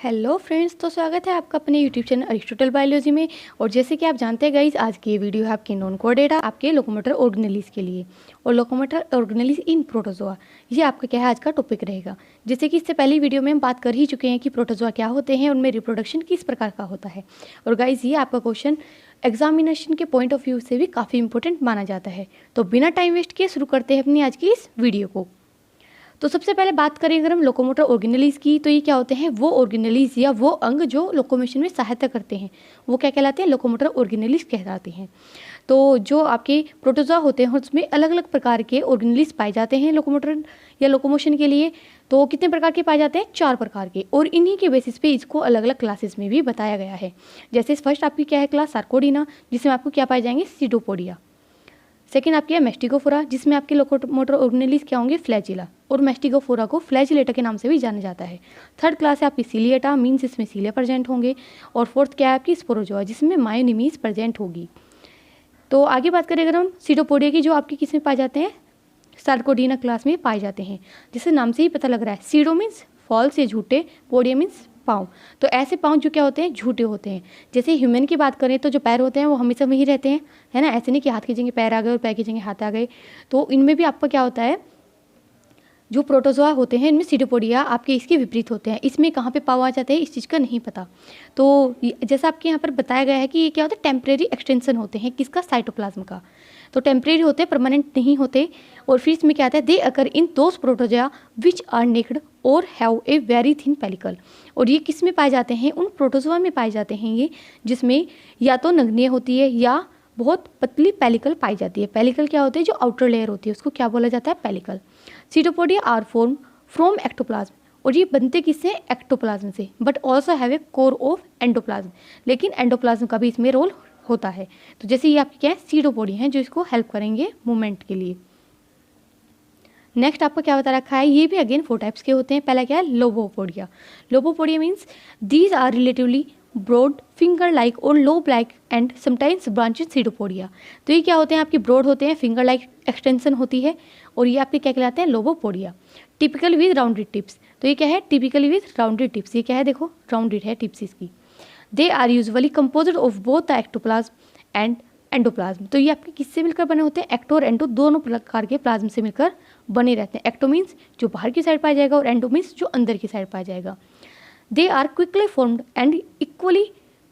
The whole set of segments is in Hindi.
हेलो फ्रेंड्स, तो स्वागत है आपका अपने यूट्यूब चैनल अरिस्टोटल बायोलॉजी में। और जैसे कि आप जानते हैं गाइस, आज की ये वीडियो है आपके नॉन कोर डेटा आपके लोकोमोटर ऑर्गेनेलिस के लिए। और लोकोमोटर ऑर्गेनेलिस इन प्रोटोजोआ, ये आपका क्या है आज का टॉपिक रहेगा। जैसे कि इससे पहली वीडियो में हम बात कर ही चुके हैं कि प्रोटोजोआ क्या होते हैं, उनमें रिप्रोडक्शन किस प्रकार का होता है। और गाइस, ये आपका क्वेश्चन एग्जामिनेशन के पॉइंट ऑफ व्यू से भी काफ़ी इंपॉर्टेंट माना जाता है। तो बिना टाइम वेस्ट किए शुरू करते हैं अपनी आज की इस वीडियो को। तो सबसे पहले बात करें अगर हम लोकोमोटर ऑर्गेनेलिस की, तो ये क्या होते हैं, वो ऑर्गेनेलिस या वो अंग जो लोकोमोशन में सहायता करते हैं, वो क्या कहलाते हैं, लोकोमोटर ऑर्गेनेलिस कहलाते हैं। तो जो आपके प्रोटोजोआ होते हैं उसमें अलग अलग प्रकार के ऑर्गेनेलिस पाए जाते हैं लोकोमोटर या लोकोमोशन के लिए। तो कितने प्रकार के पाए जाते हैं, 4 प्रकार के। और इन्हीं के बेसिस पे इसको अलग अलग क्लासेस में भी बताया गया है। जैसे फर्स्ट आपकी क्या है क्लास, सार्कोडीना, जिसमें आपको क्या पाए जाएंगे, सीडोपोडिया। सेकेंड आपकी है मेस्टिगोफोरा, जिसमें आपके लोकोमोटर ऑर्गेनेलिस क्या होंगे, फ्लैजिला। और मेस्टिगोफोरा को फ्लैजिलेटा के नाम से भी जाना जाता है। थर्ड क्लास है आपकी सिलिएटा, मीन्स इसमें सीलिया प्रेजेंट होंगे। और फोर्थ क्या है आपकी स्पोरोजोआ, जिसमें मायोनिमीज प्रेजेंट होगी। तो आगे बात करें अगर हम सीडोपोडिया की, जो आपके किस में पाए जाते हैं, सार्कोडीना क्लास में पाए जाते हैं। जैसे नाम से ही पता लग रहा है, सीडो मीन्स फॉल्स या झूठे, पोडिया मीन्स पाँव। तो ऐसे पाँव जो क्या होते हैं, झूठे होते हैं। जैसे ह्यूमन की बात करें तो जो पैर होते हैं वो हमेशा वहीं रहते हैं, है ना। ऐसे नहीं कि हाथ की जगह पैर आ गए और पैर की जगह हाथ आ गए। तो इनमें भी आपका क्या होता है, जो प्रोटोजोआ होते हैं इनमें सीडोपोडिया आपके इसके विपरीत होते हैं। इसमें कहाँ पे पाए जाते हैं इस चीज़ का नहीं पता। तो जैसा आपके यहाँ पर बताया गया है कि ये क्या होता है, टेम्परेरी एक्सटेंशन होते हैं किसका, साइटोप्लाज्म का। तो टेम्परेरी होते हैं, परमानेंट नहीं होते। और फिर इसमें क्या आता है, they occur in those protozoa which are naked और have a very thin pellicle. और ये किस में पाए जाते हैं, उन प्रोटोजोआ में पाए जाते हैं ये, जिसमें या तो नगण्य होती है या बहुत पतली पेलिकल पाई जाती है। पेलिकल क्या होती है, जो आउटर लेयर होती है उसको क्या बोला जाता है, pellicle. Pseudopodia are form from ectoplasm, और ये बनते किससे, एक्टोप्लाज्म से। But also have a core of endoplasm, लेकिन एंडोप्लाज्म का भी इसमें रोल होता है। तो जैसे ये आपकी क्या है, सीडोपोडिया हैं जो इसको हेल्प करेंगे मूवमेंट के लिए। नेक्स्ट आपको क्या बता रखा है, ये भी अगेन 4 टाइप्स के होते हैं। पहला क्या है, lobopodia. Lobopodia means these are relatively broad finger like और lobe like and sometimes branches pseudopodia. तो ये क्या होते हैं, आपके ब्रॉड होते हैं, फिंगर लाइक एक्सटेंशन होती है, और ये आपके क्या कहलाते हैं, lobopodia. Typical with rounded tips, तो ये क्या है, टिपिकली विद राउंडेड टिप्स। ये क्या है, देखो राउंडेड है टिप्स इसकी। They are usually composed of both the ectoplasm and endoplasm. तो ये आपके किससे मिलकर बने होते हैं, एक्टो और एंडो दोनों प्रकार के प्लाज्म से मिलकर बने रहते हैं। एक्टो मीन्स जो बाहर की साइड पाया जाएगा, और एंडो मीन्स जो अंदर की साइड पाया जाएगा। They are quickly formed and equally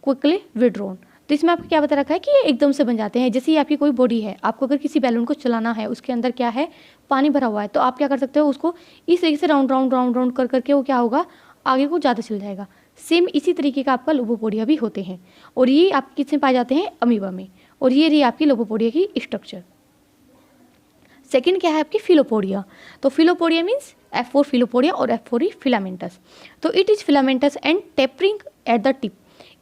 quickly withdrawn. तो इसमें आपको क्या बता रखा है कि ये एकदम से बन जाते हैं। जैसे ये आपकी कोई बॉडी है, आपको अगर किसी बैलून को चलाना है, उसके अंदर क्या है, पानी भरा हुआ है, तो आप क्या कर सकते हो, उसको इस तरीके से राउंड राउंड राउंड राउंड कर करके वो क्या होगा, आगे को ज़्यादा चल जाएगा। सेम इसी तरीके का आपका लोबोपोडिया भी होते हैं। और ये आप किसमें पाए जाते हैं, अमीबा में। और ये रही आपकी लोबोपोडिया की स्ट्रक्चर। सेकंड क्या है आपकी, फिलोपोडिया। तो फिलोपोडिया मीन्स F4 फिलोपोडिया और F4 फिलामेंटस। तो it is filamentous and tapering at the tip.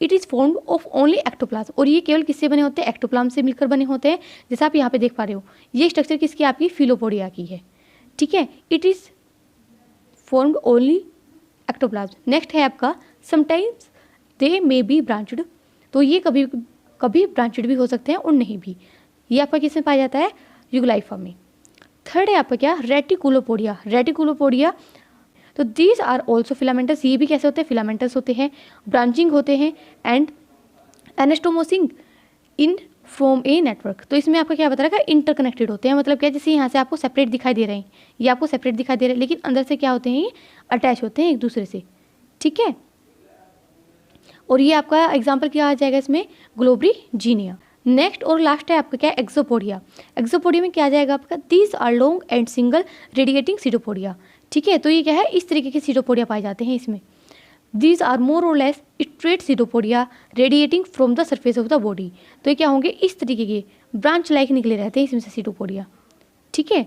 It is formed of only ectoplasm. और ये केवल किससे बने होते हैं, एक्टोप्लाज्म से मिलकर बने होते हैं। जैसा आप यहाँ पे देख पा रहे हो, ये स्ट्रक्चर किसकी, आपकी फिलोपोडिया की है, ठीक है। It is formed only ectoplasm. Next है आपका sometimes they may be branched. तो ये कभी कभी ब्रांचड भी हो सकते हैं और नहीं भी। ये आपका किसमें पाया जाता है, यूग्लाइफा में। थर्ड है आपका क्या, रेटिकुलोपोडिया। रेटिकुलोपोडिया, तो दीज आर ऑल्सो फिलामेंटस। ये भी कैसे होते हैं, फिलामेंटस होते हैं, ब्रांचिंग होते हैं and anastomosing in from a network. तो इसमें आपका क्या बता रहा है, इंटरकनेक्टेड होते हैं। मतलब क्या, जैसे यहाँ से आपको सेपरेट दिखाई दे रहे हैं, ये आपको सेपरेट दिखाई दे रहे हैं, लेकिन अंदर से क्या होते हैं, ये अटैच होते हैं एक दूसरे से, ठीक है। और ये आपका एग्जाम्पल क्या आ जाएगा इसमें, ग्लोब्रीजीनिया। नेक्स्ट और लास्ट है आपका क्या, एक्सोपोडिया। एक्सोपोडिया में क्या आ जाएगा आपका, these are long and single radiating pseudopodia, ठीक है। तो ये क्या है, इस तरीके के सीडोपोडिया पाए जाते हैं इसमें। दीज आर मोर और less straight pseudopodia radiating from the surface of the body. तो ये क्या होंगे, इस तरीके के ब्रांच लाइक निकले रहते हैं इसमें से सीडोपोडिया, ठीक है।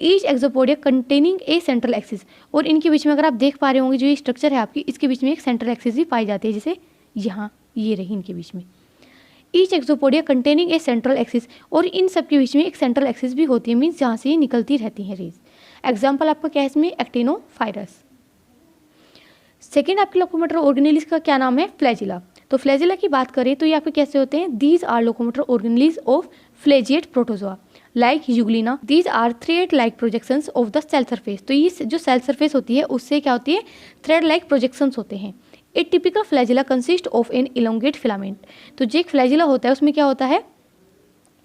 Each axopodia containing a central axis. और इनके बीच में अगर आप देख पा रहे होंगे, जो ये स्ट्रक्चर है आपकी, इसके बीच में एक सेंट्रल एक्सिस भी पाई जाती है, जैसे यहाँ ये रही इनके बीच में। Each axopodia containing a central axis, और इन सब के बीच में एक सेंट्रल एक्सिस भी होती है, मीन्स जहाँ से ये निकलती रहती हैं रेज। एग्जाम्पल आपका क्या है इसमें, एक्टिनोफाइरस। सेकेंड आपके लोकोमोटर ऑर्गेनेलिस का क्या नाम है, फ्लैजिला। तो फ्लैजिला की बात करें तो ये आपके कैसे होते हैं, these are locomotor organelles of flagellate protozoa like euglena. These are thread like projections of the cell surface. तो ये जो सेल सरफेस होती है उससे क्या होती है, थ्रेड लाइक प्रोजेक्शंस होते हैं। A typical flagella consist of an elongate filament. तो जो एक फ्लैजिला होता है उसमें क्या होता है,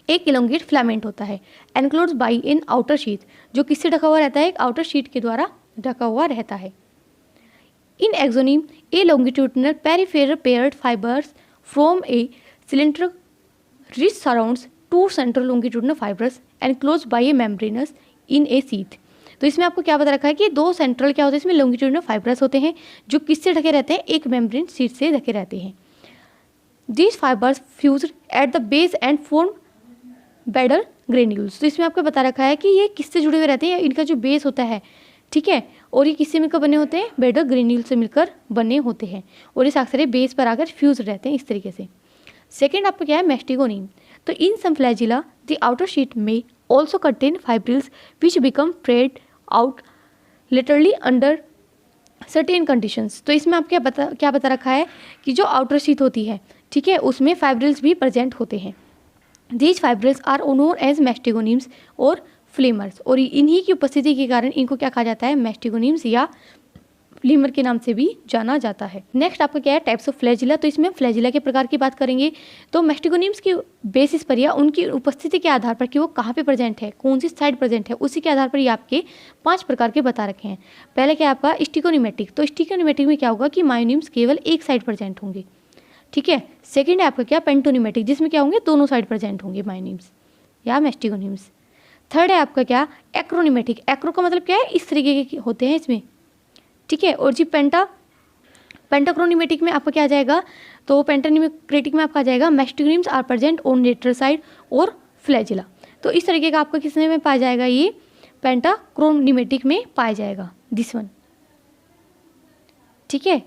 एक इलोंगेट फिलामेंट होता है, enclosed by an outer sheath, जो किससे ढका हुआ रहता है, एक आउटर शीट के द्वारा ढका हुआ रहता है। In axoneme a longitudinal peripheral paired fibres from a cylinder rich surrounds two central longitudinal fibres enclosed by a membranous in a sheet. तो इसमें आपको क्या बता रखा है कि दो सेंट्रल क्या होते हैं, इसमें लॉन्गिट्यूडिनल फाइबर्स होते हैं जो किससे ढके रहते हैं, एक मेम्ब्रेन शीट से ढके रहते हैं। These fibres fused at the base and form basal granules. तो इसमें आपको बता रखा है कि ये किससे जुड़े हुए रहते हैं, इनका जो बेस होता है, ठीक है, और ये किससे मिलकर बने होते हैं, बेडल ग्रेन्यूल से मिलकर बने होते हैं, और ये अक्सर बेस पर आकर फ्यूज रहते हैं इस तरीके से। सेकेंड आपको क्या है, मेस्टिगोनीम। तो इन सम फ्लैजिला द आउटर शीट में ऑल्सो कंटेन फाइब्रिल्स विच become spread out literally under certain conditions. तो इसमें आप क्या बता रखा है कि जो आउटर शीट होती है, ठीक है, उसमें फाइब्रिल्स भी प्रेजेंट होते हैं। These fibrils are known as mastigonemes और फ्लेमर्स, और इन्हीं की उपस्थिति के कारण इनको क्या कहा जाता है, मेस्टिगोनीम्स या फ्लेमर के नाम से भी जाना जाता है। नेक्स्ट आपका क्या है, टाइप्स ऑफ फ्लैजिला। तो इसमें फ्लैजिला के प्रकार की बात करेंगे। तो मेस्टिगोनीम्स की बेसिस पर या उनकी उपस्थिति के आधार पर कि वो कहाँ पे प्रेजेंट है, कौन सी साइड प्रेजेंट है, उसी के आधार पर ये आपके 5 प्रकार के बता रखे हैं। पहले क्या आपका स्टिकोनिमेटिक। तो स्टिकोनिमेटिक में क्या होगा कि मायोनिम्स केवल एक साइड प्रेजेंट होंगे, ठीक है। सेकेंड है आपका क्या, पेंटोनिमेटिक, जिसमें क्या होंगे, दोनों साइड प्रेजेंट होंगे मायोनिम्स या मेस्टिगोनीम्स। थर्ड है आपका क्या, एक्रोनिमेटिक। एक्रो का मतलब क्या है, इस तरीके के होते हैं इसमें, ठीक है। और जी पेंटाक्रोनिमेटिक में आपका क्या आ जाएगा, तो पेंटानिमेटिक में आपका आ जाएगा mastigonemes are present on lateral side और फ्लैजिला। तो इस तरीके का आपका किसने में पाया जाएगा, ये पेंटाक्रोनिमेटिक में पाया जाएगा, दिस वन, ठीक है,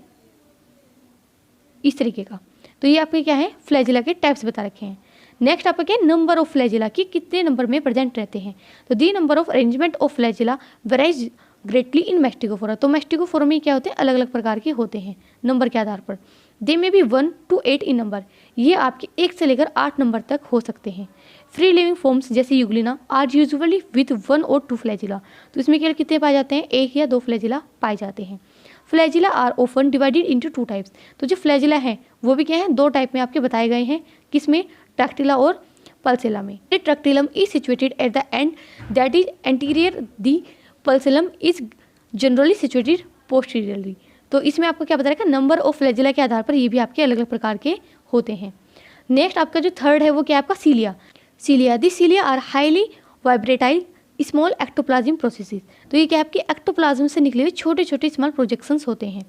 इस तरीके का। तो ये आपके क्या है, फ्लैजिला के टाइप्स बता रखे हैं। नेक्स्ट आपका क्या है, नंबर ऑफ फ्लैजिला कि कितने नंबर में प्रेजेंट रहते हैं। तो the number of arrangement of flagella varies greatly in mastigophora. तो मेस्टिकोफोरा में क्या होते हैं, अलग अलग प्रकार के होते हैं नंबर के आधार पर। दे में भी 1 to 8 इन नंबर, ये आपके 1 से लेकर 8 नंबर तक हो सकते हैं। फ्री लिविंग फॉर्म्स जैसे यूग्लिना आर यूजुअली विथ 1 और 2 फ्लैजिला। तो इसमें केवल कितने पाए जाते हैं, 1 या 2 फ्लैजिला पाए जाते हैं। Flagella are often divided into 2 types. तो जो फ्लैजिला है वो भी क्या है, 2 टाइप में आपके बताए गए हैं, किसमें, ट्रैक्टिला और पल्सेला में। Tractellum is situated at the end that is anterior the pulsellum is generally situated posteriorly. तो इसमें आपको क्या बता रखा है, नंबर ऑफ फ्लैजिला के आधार पर ये भी आपके अलग अलग प्रकार के होते हैं। नेक्स्ट आपका जो थर्ड है वो क्या है आपका, cilia. The cilia are highly vibratile small ectoplasm processes. तो ये क्या आपके एक्टोप्लाज्म से निकले हुए छोटे छोटे स्मॉल प्रोजेक्शंस होते हैं।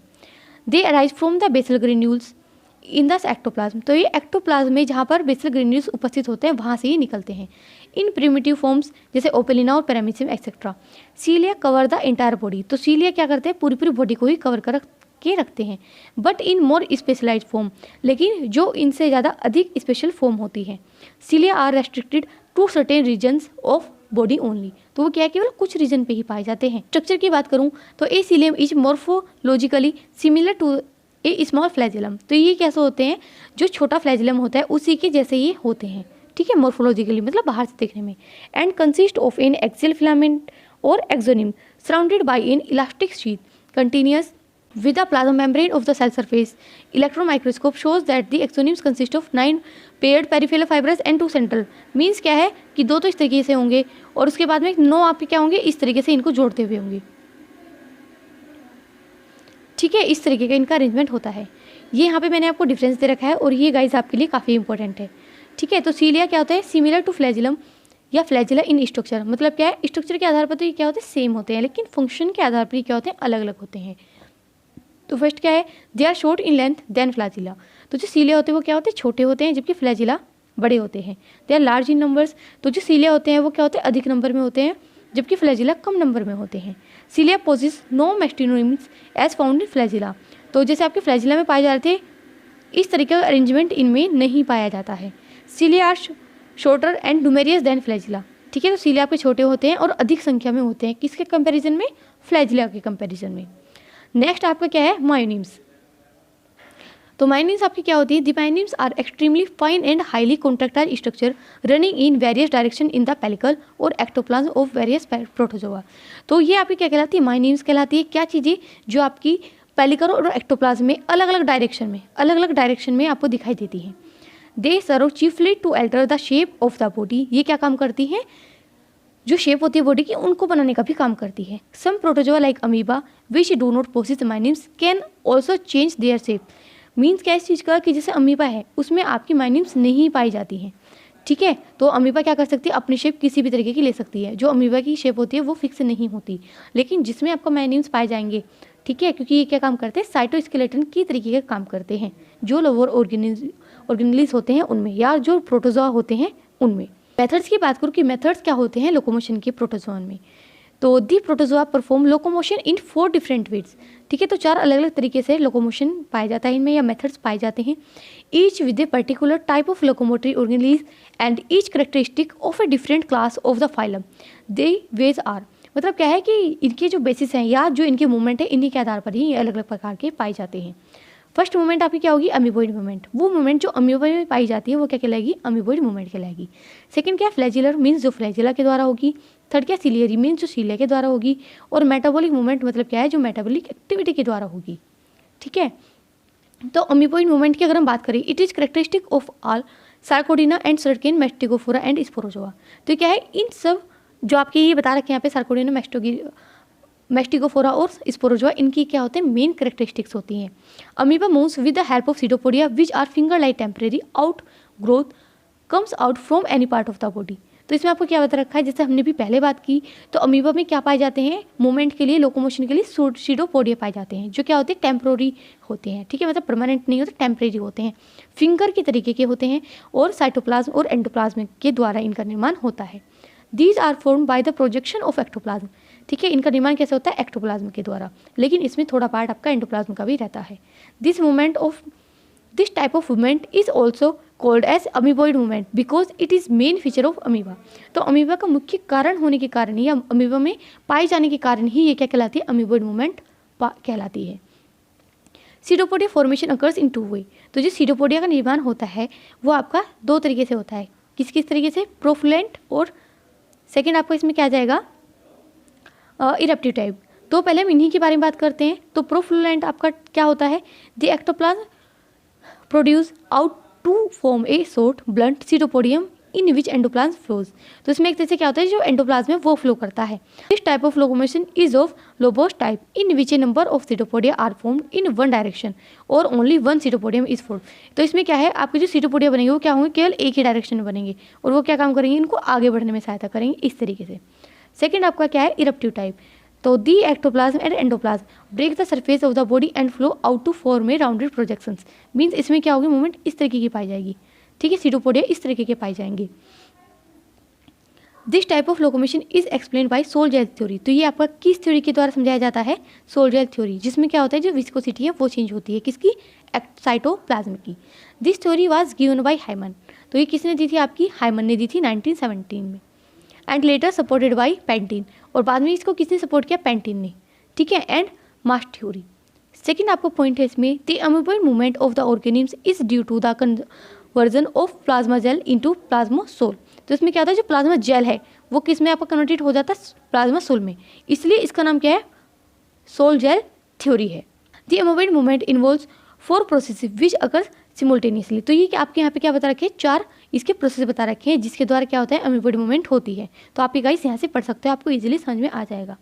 They arise from the basal granules in the ectoplasm. तो ये एक्टोप्लाज्म में जहाँ पर बेसल ग्रेन्यूल्स उपस्थित होते हैं वहाँ से ही निकलते हैं। इन प्रिमिटिव फॉर्म्स जैसे ओपेलिना और Paramecium etcetera. Cilia cover the entire body. तो सीलिया क्या करते हैं, पूरी बॉडी को ही कवर कर के रखते हैं। But in more specialised form, लेकिन जो इनसे ज़्यादा अधिक स्पेशल फॉर्म होती है। Cilia are restricted to certain regions of body only. तो वो क्या है, केवल कुछ रीजन पे ही पाए जाते हैं। स्ट्रक्चर की बात करूँ तो a cilium is morphologically similar to a small flagellum. तो ये कैसे होते हैं, जो छोटा फ्लैजिलम होता है उसी के जैसे ये होते हैं, ठीक है, मॉर्फोलॉजिकली मतलब बाहर से देखने में। And consist of an axial filament और axoneme surrounded by an elastic sheet continuous with the plasma membrane of the cell surface. Electron microscope shows that the axonims consist of 9 paired peripheral fibers and 2 central. Means क्या है कि 2 तो इस तरीके से होंगे और उसके बाद में 9 आपके क्या होंगे, इस तरीके से इनको जोड़ते हुए होंगे, ठीक है, इस तरीके का इनका अरेंजमेंट होता है। ये यहाँ पे मैंने आपको डिफरेंस दे रखा है और ये गाइस आपके लिए काफ़ी इंपॉर्टेंट है, ठीक है। तो सीलिया क्या होता है, सिमिलर टू फ्लैजिलम या फ्लैजिला इन स्ट्रक्चर। मतलब क्या है, स्ट्रक्चर के आधार पर तो ये क्या होते हैं, सेम होते हैं, लेकिन फंक्शन के आधार पर ये क्या होते हैं, अलग अलग होते हैं। तो फर्स्ट क्या है, they are short in length than flagella. तो जो सीलिया होते हैं वो क्या होते हैं, छोटे होते हैं, जबकि फ्लैजिला बड़े होते हैं। They are large in numbers. तो जो सीलिया होते हैं वो क्या होते हैं, अधिक नंबर में होते हैं, जबकि फ्लैजिला कम नंबर में होते हैं। Cilia possess no mastigonemes as found in flagella. तो जैसे आपके फ्लैजिला में पाए जाते थे, इस तरीके का अरेंजमेंट इनमें नहीं पाया जाता है। Cilia are shorter and numerous than flagella, ठीक है। तो सीलिया आपके छोटे होते हैं और अधिक संख्या में होते हैं, किसके कंपैरिजन में, फ्लैजिला के कंपैरिजन में। नेक्स्ट आपका क्या है, मायोनिम्स। तो मायोनिम्स आपकी क्या होती है, the myonemes are extremely fine and highly contractile structure running in various direction in the pellicle और एक्टोप्लाज्म ऑफ वेरियस प्रोटोजोआ। तो ये आपकी क्या कहलाती है, मायोनिम्स कहलाती है। क्या चीज़ें, जो आपकी पेलिकल और एक्टोप्लाज्म में अलग अलग डायरेक्शन में आपको दिखाई देती है। They serve chiefly to alter the shape of the body. ये क्या काम करती है, जो शेप होती है बॉडी की उनको बनाने का भी काम करती है। Some protozoa like amoeba which do not possess myonemes can also change their shape. Means क्या इस चीज़ का कि जैसे अमीबा है उसमें आपकी माइनिम्स नहीं पाई जाती हैं, ठीक है। तो अमीबा क्या कर सकती है, अपनी शेप किसी भी तरीके की ले सकती है। जो अमीबा की शेप होती है वो फिक्स नहीं होती, लेकिन जिसमें आपको माइनिम्स पाए जाएंगे, ठीक है, क्योंकि ये क्या काम करते हैं, साइटोस्केलेटन की तरीके के काम करते हैं, जो लोअर ऑर्गेनेलिज होते हैं उनमें, या जो प्रोटोजोआ होते हैं उनमें। मेथड्स की बात करूँ कि मेथड्स क्या होते हैं लोकोमोशन के प्रोटोजोआ में, तो the protozoa perform locomotion in 4 different ways, ठीक है। तो 4 अलग अलग तरीके से लोकोमोशन पाया जाता है इनमें, या मेथड्स पाए जाते हैं। Each with a particular type of locomotory organelles and each characteristic of a different class of the phylum. They ways are, मतलब क्या है कि इनके जो बेसिस हैं या जो इनके मूवमेंट है इन्हीं के आधार पर ही अलग अलग प्रकार के पाए जाते हैं। फर्स्ट मूवमेंट आपकी क्या होगी, अमीबोइड मूवमेंट। वो मूवमेंट जो अमीबा में पाई जाती है वो क्या कहलाएगी, अमीबोइड मूवमेंट कहलाएगी। सेकंड क्या है, फ्लैजिलर, मीन्स जो फ्लैजिला के द्वारा होगी। थर्ड क्या, सिलियरी, मीन्स जो सीलिया के द्वारा होगी। और मेटाबॉलिक मूवमेंट मतलब क्या है, जो मेटाबॉलिक एक्टिविटी के द्वारा होगी, ठीक है। तो अमीबोइड मूवमेंट की अगर हम बात करें, it is characteristic of all sarcodina and certain mastigophora and sporozoa. तो क्या है, इन सब जो आपके ये बता रखे हैं यहाँ पे, सार्कोडिना, मैस्टिगोफोरा और स्पोरोजोआ, इनकी क्या होते हैं, मेन कैरेक्टरिस्टिक्स होती हैं। Amoeba moves with the help of pseudopodia which are finger like temporary out growth comes out from any part of the body. तो इसमें आपको क्या बता रखा है, जैसे हमने भी पहले बात की, तो अमीबा में क्या पाए जाते हैं, मूवमेंट के लिए, लोकोमोशन के लिए सीडोपोडिया पाए जाते हैं, जो क्या होते हैं, टेम्पोररी होते हैं, ठीक है, मतलब परमानेंट नहीं होते, टेम्परेरी होते हैं, फिंगर के तरीके के होते हैं, और साइटोप्लाज्म और एंडोप्लाज्म के द्वारा इनका निर्माण होता है। These are formed by the projection of ectoplasm, ठीक है। इनका निर्माण कैसे होता है, एक्टोप्लाज्म के द्वारा, लेकिन इसमें थोड़ा पार्ट आपका एंडोप्लाज्म का भी रहता है। This type of movement is also called as amoeboid movement because it is main feature of amoeba. तो अमीबा का मुख्य कारण होने के कारण, या अमीबा में पाए जाने के कारण ही ये क्या कहलाती है, अमीबॉइड मूवमेंट कहलाती है। सीडोपोडिया फॉर्मेशन अकर्स इन 2 वे। तो जो सीडोपोडिया का निर्माण होता है वो आपका 2 तरीके से होता है। किस किस तरीके से, प्रोफ्लुएंट, और सेकेंड आपको इसमें क्या आ जाएगा, इरप्टिव टाइप। तो पहले हम इन्हीं के बारे में बात करते हैं। तो प्रोफ्लुएंट आपका क्या होता है, the ectoplasm produce out to form a short blunt pseudopodium in which endoplasm flows. तो इसमें एक तरह से क्या होता है, जो एंडोप्लाज्म है वो फ्लो करता है। This type of locomotion is of lobose type in which a number of pseudopodia are formed in one direction और only one pseudopodium is formed. तो इसमें क्या है, आपके जो सीडोपोडिया बनेंगे वो क्या होंगे, केवल एक ही डायरेक्शन में बनेंगे, और वो क्या काम करेंगे, इनको आगे बढ़ने में सहायता करेंगे, इस तरीके से। सेकेंड आपका क्या है, इरप्टिव टाइप। तो the ectoplasm and endoplasm break the surface of the body and flow out to form a rounded projections. Means इसमें क्या होगी, मूवमेंट इस तरीके की पाई जाएगी, ठीक है, सीडोपोडिया इस तरीके के पाए जाएंगे। This type of locomotion is explain by soul-jail theory. तो ये आपका किस थ्योरी के द्वारा समझाया जाता है, सोल-जेल थ्योरी, जिसमें क्या होता है, जो विस्कोसिटी है वो चेंज होती है, किसकी, साइटोप्लाज्म की। This theory was given by Hyman. तो ये किसने दी थी, आपकी हाइमन ने दी थी 1917 में। And later supported by pentene, और बाद में इसको किसने सपोर्ट किया, पेंटिन ने, ठीक है। And mass theory. सेकेंड आपको पॉइंट है इसमें, the amoeboid movement of the organisms is due to the conversion of plasma gel into plasmasol. तो इसमें क्या होता है, जो प्लाज्मा जेल है वो किस में आपका कन्वर्टेड हो जाता है, प्लाज्मासोल में, इसलिए इसका नाम क्या है, सोल जेल थ्योरी है। The amoeboid movement involves 4 process which occur simultaneously. तो ये आपके यहाँ पे क्या बता रखे हैं, 4 इसके प्रोसेस बता रखे हैं, जिसके द्वारा क्या होता है, अमीबॉइड मूवमेंट होती है। तो आप ये गाइस यहाँ से पढ़ सकते हो, आपको इजीली समझ में आ जाएगा।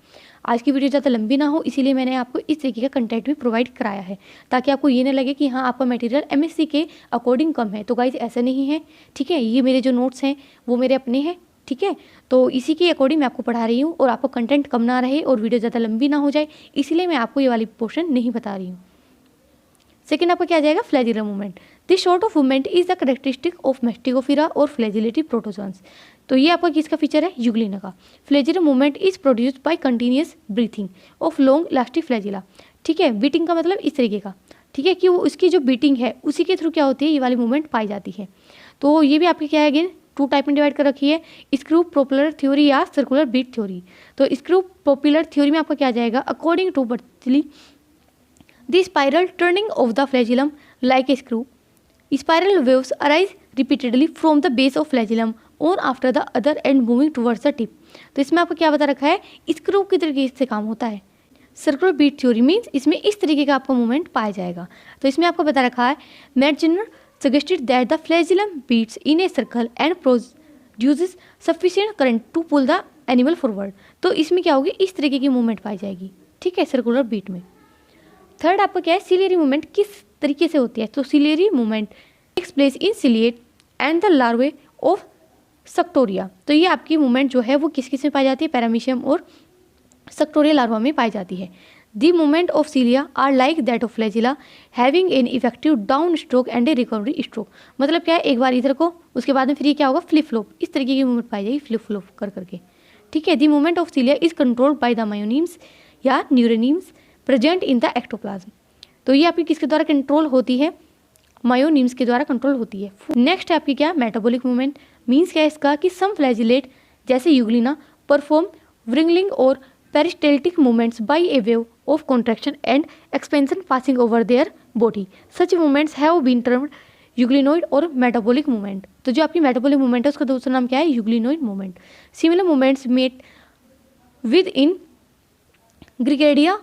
आज की वीडियो ज़्यादा लंबी ना हो, इसीलिए मैंने आपको इस तरीके का कंटेंट भी प्रोवाइड कराया है, ताकि आपको ये ना लगे कि हाँ आपका मटेरियल एमएससी के अकॉर्डिंग कम है। तो गाइस ऐसा नहीं है, ठीक है, ये मेरे जो नोट्स हैं वो मेरे अपने हैं, ठीक है। तो इसी के अकॉर्डिंग मैं आपको पढ़ा रही हूँ, और आपको कंटेंट कम ना रहे और वीडियो ज़्यादा लंबी ना हो जाए, इसीलिए मैं आपको ये वाली पोर्शन नहीं बता रही हूँ। सेकेंड आपका क्या आ जाएगा, flagellar movement. This sort of movement is the characteristic of mastigophora और फ्लैजिलेटिव प्रोटोजोन्स। तो ये आपका किसका फीचर है, यूग्लिना का। Flagellar movement is produced by continuous breathing of long elastic flagella, ठीक है। बीटिंग का मतलब इस तरीके का, ठीक है, कि वो उसकी जो बीटिंग है उसी के थ्रू क्या होती है, ये वाली मूवमेंट पाई जाती है। तो ये भी आपकी क्या है, अगेन 2 टाइप में डिवाइड कर रखी है, स्क्रू प्रोपेलर थ्योरी या सर्कुलर बीट थ्योरी। तो स्क्रू प्रोपेलर थ्योरी में आपका क्या आ जाएगा, according to Bertley the spiral turning of the flagellum like a screw. Spiral waves arise repeatedly from the base of flagellum or after the other end moving towards the tip. तो इसमें आपको क्या बता रखा है, स्क्रू की तरीके से काम होता है, सर्कुलर बीट थ्योरी मीन्स इसमें इस तरीके का आपका मूवमेंट पाया जाएगा। तो इसमें आपको बता रखा है मैटजेनर suggested that the flagellum beats in a circle and produces sufficient current to pull the animal forward। तो इसमें क्या होगी, इस तरीके की मूवमेंट पाई जाएगी, ठीक है, सर्कुलर बीट में। थर्ड आपका क्या है, सिलियरी मूवमेंट किस तरीके से होती है। तो ciliary movement takes place in ciliate and the larvae of suctoria. तो ये आपकी मूवमेंट जो है वो किस किस में पाई जाती है, पैरामीशियम और सक्टोरिया लार्वा में पाई जाती है। The movement of cilia are like that of flagella having an effective down stroke and a recovery stroke. मतलब क्या है, एक बार इधर को, उसके बाद में फिर ये क्या होगा, फ्लिप फ्लॉप, इस तरीके की मूवमेंट पाई जाएगी फ्लिप फ्लॉप कर करके, ठीक है। The movement of cilia is controlled by the myonemes या neuronemes present in the ectoplasm. तो ये आपकी किसके द्वारा कंट्रोल होती है, मायोनिम्स के द्वारा कंट्रोल होती है। नेक्स्ट है आपकी क्या, मेटाबॉलिक मूवमेंट। मीन्स क्या है इसका कि सम फ्लैजिलेट जैसे यूग्लिना परफॉर्म व्रिंगलिंग और peristaltic movements by a wave of contraction and expansion passing over their body. Such movements have been termed यूग्लिनोइड और मेटाबॉलिक मूवमेंट। तो जो आपकी मेटाबॉलिक मूवमेंट है उसका दूसरा नाम क्या है, euglenoid movement. Similar movements met with in gregarina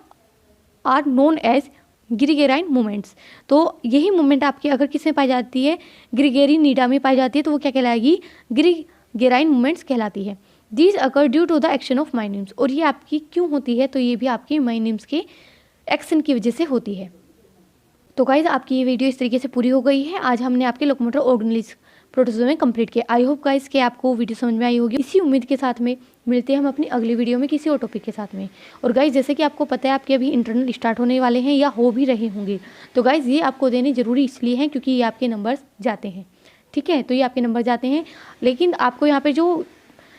are known as gregarine movements. तो यही मूवमेंट आपकी अगर किसमें पाई जाती है, ग्रिगेरी नीडा में पाई जाती है, तो वो क्या कहलाएगी, ग्रिगेराइन मूवमेंट्स कहलाती है। These occur due to the action of myonemes. और ये आपकी क्यों होती है, तो ये भी आपकी माइनिम्स के एक्शन की वजह से होती है। तो गाइज आपकी ये वीडियो इस तरीके से पूरी हो गई है। आज हमने आपके लोकोमोटर ऑर्गेनेलिज प्रोटोजोआ में कंप्लीट किया। आई होप गाइज कि आपको वीडियो समझ में आई होगी। इसी उम्मीद के साथ में मिलते हैं हम अपनी अगली वीडियो में किसी और टॉपिक के साथ में। और गाइज जैसे कि आपको पता है आपके अभी इंटरनल स्टार्ट होने वाले हैं या हो भी रहे होंगे, तो गाइज ये आपको देने जरूरी इसलिए हैं क्योंकि ये आपके नंबर्स जाते हैं, ठीक है। तो ये आपके नंबर जाते हैं, लेकिन आपको यहाँ पे जो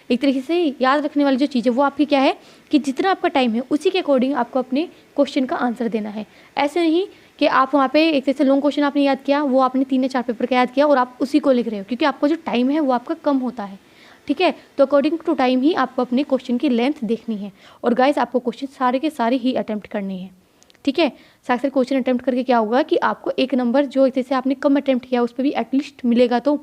एक तरीके से याद रखने वाली जो चीज़ है वो आपकी क्या है कि जितना आपका टाइम है उसी के अकॉर्डिंग आपको अपने क्वेश्चन का आंसर देना है। ऐसे नहीं कि आप वहाँ पे एक तरह से लॉन्ग क्वेश्चन आपने याद किया, वो आपने 3 या 4 पेपर का याद किया और आप उसी को लिख रहे हो, क्योंकि आपका जो टाइम है वो आपका कम होता है, ठीक है। तो अकॉर्डिंग टू टाइम ही आपको अपने क्वेश्चन की लेंथ देखनी है। और गाइस आपको क्वेश्चन सारे के सारे ही अटैम्प्ट करने हैं, ठीक है। साथ साथ क्वेश्चन अटैम्प्ट करके क्या होगा कि आपको एक नंबर जो एक तरह से आपने कम अटैम्प्ट किया उस पर भी एटलीस्ट मिलेगा। तो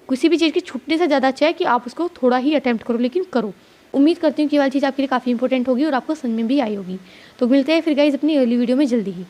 किसी भी चीज़ के छूटने से ज़्यादा अच्छा है कि आप उसको थोड़ा ही अटैम्प्ट करो, लेकिन करो। उम्मीद करती हूँ कि ये वाली चीज़ आपके लिए काफ़ी इंपॉर्टेंट होगी और आपको समझ में भी आई होगी। तो मिलते हैं फिर गाइस अपनी अगली वीडियो में जल्दी ही।